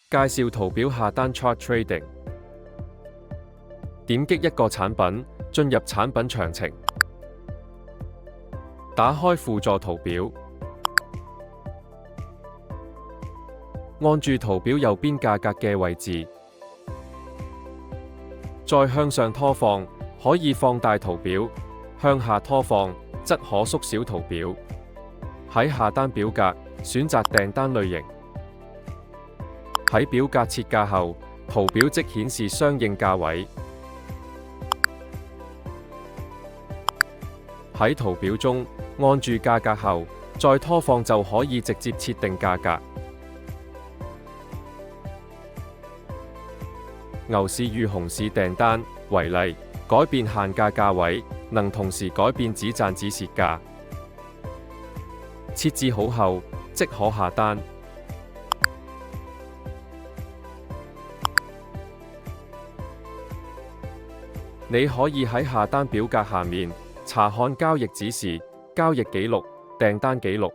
介紹圖表下單 Chart Trading。點擊一個產品，進入產品詳情，打開輔助圖表，按住圖表右邊價格嘅位置，再向上拖放，可以放大圖表；向下拖放，則可縮小圖表。喺下單表格選擇訂單類型，喺表格設價後，圖表即顯示相應價位。喺圖表中按住價格後，再拖放就可以直接設定價格。牛市與熊市訂單為例，改變限價價位，能同時改變只賺只蝕價。設置好後，即可下單。你可以喺下單表格下面查看交易指示、交易記錄、訂單記錄。